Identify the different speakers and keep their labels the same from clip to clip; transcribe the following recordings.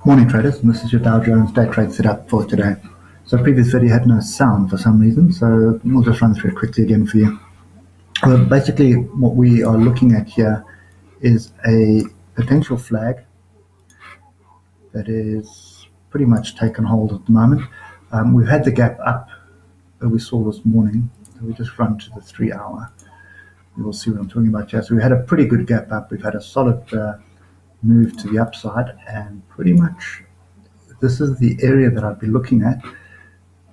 Speaker 1: Morning traders, and this is your Dow Jones day trade setup for today. So previous video had no sound for some reason, so we'll just run through it quickly again for you. Basically what we are looking at here is a potential flag that is pretty much taken hold at the moment. We've had the gap up that we saw this morning, so we just run to the 3 hour. You will see what I'm talking about here. So we had a pretty good gap up, we've had a solid move to the upside, and pretty much this is the area that I'd be looking at,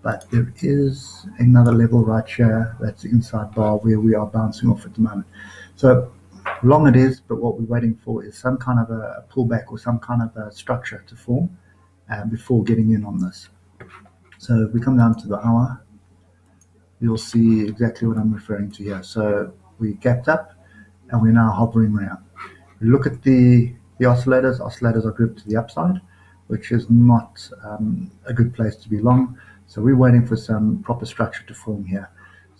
Speaker 1: but there is another level right here that's inside bar where we are bouncing off at the moment. So long it is, but what we're waiting for is some kind of a pullback or some kind of a structure to form before getting in on this. So if we come down to the hour, you'll see exactly what I'm referring to here. So we gapped up and we're now hovering around. We look at the oscillators. Oscillators are grouped to the upside, which is not a good place to be long. So we're waiting for some proper structure to form here.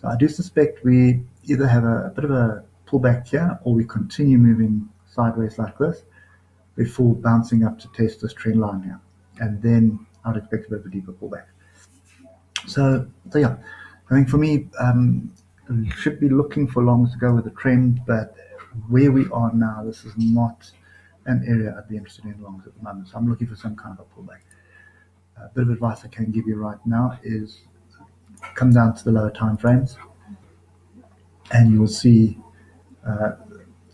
Speaker 1: So I do suspect we either have a bit of a pullback here, or we continue moving sideways like this before bouncing up to test this trend line here. And then I'd expect a bit of a deeper pullback. So yeah, I think for me, should be looking for longs to go with the trend, but where we are now, this is not an area I'd be interested in longs at the moment. So I'm looking for some kind of a pullback. A bit of advice I can give you right now is come down to the lower time frames, and you will see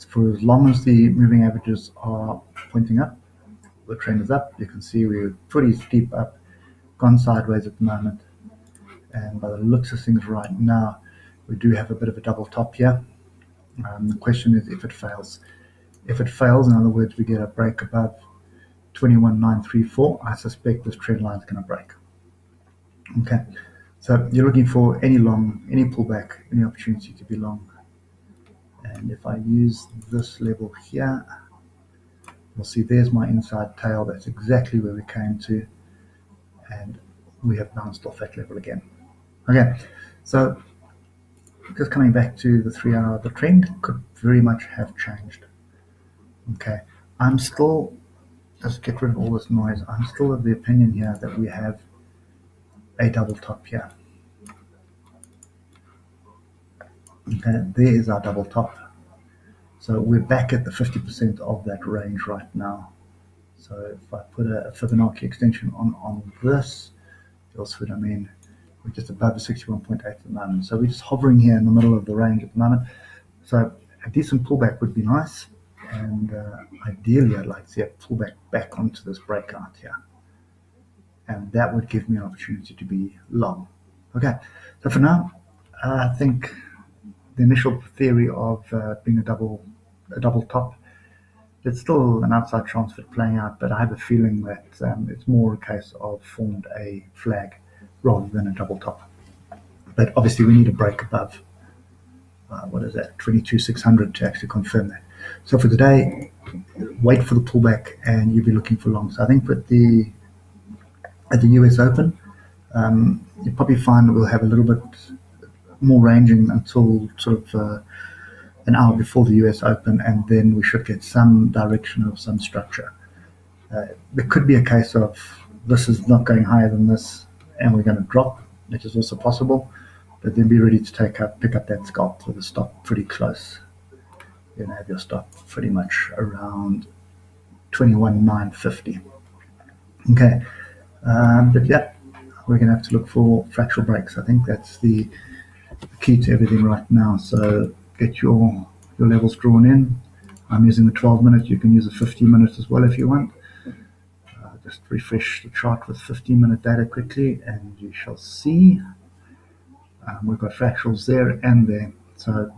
Speaker 1: for as long as the moving averages are pointing up, the trend is up. You can see we're pretty steep up, gone sideways at the moment, and by the looks of things right now, we do have a bit of a double top here. The question is if it fails. If it fails, in other words, we get a break above 21,934, I suspect this trend line is going to break. Okay, so you're looking for any long, any pullback, any opportunity to be long. And if I use this level here, you'll see there's my inside tail. That's exactly where we came to, and we have bounced off that level again. Okay, so just coming back to the 3 hour, the trend could very much have changed. Okay, I'm still, just get rid of all this noise, I'm still of the opinion here that we have a double top here. Okay, there is our double top. So we're back at the 50% of that range right now. So if I put a Fibonacci extension on this, you'll see what I mean. We're just above the 61.8 at the moment. So we're just hovering here in the middle of the range at the moment. So a decent pullback would be nice. And ideally, I'd like to see a pullback back onto this breakout here. And that would give me an opportunity to be long. Okay, so for now, I think the initial theory of being a double top, it's still an outside chance for it playing out, but I have a feeling that it's more a case of formed a flag rather than a double top. But obviously we need a break above, what is that, 22,600 to actually confirm that. So for today, wait for the pullback and you'll be looking for longs. I think at the US Open, you'll probably find we'll have a little bit more ranging until sort of an hour before the US Open, and then we should get some direction of some structure. There could be a case of this is not going higher than this and we're going to drop, which is also possible, but then be ready to pick up that scalp with a stop pretty close. You're going to have your stop pretty much around 21,950. Okay, but yeah, we're going to have to look for fractal breaks. I think that's the key to everything right now. So get your levels drawn in. I'm using the 12 minute. You can use a 15 minute as well if you want. Just refresh the chart with 15-minute data quickly, and you shall see we've got fractals there and there. So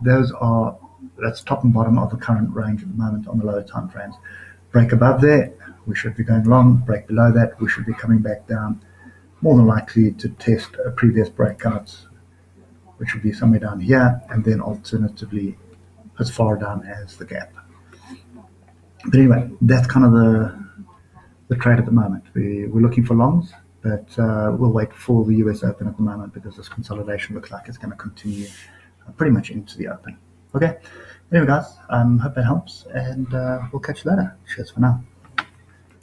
Speaker 1: that's top and bottom of the current range at the moment on the lower time frames. Break above there, we should be going long. Break below that, we should be coming back down, more than likely to test a previous breakout, which would be somewhere down here, and then alternatively as far down as the gap. But anyway, that's kind of the trade at the moment. We're looking for longs, but we'll wait for the US Open at the moment because this consolidation looks like it's going to continue pretty much into the Open. Okay, anyway guys, hope that helps, and we'll catch you later. Cheers for now.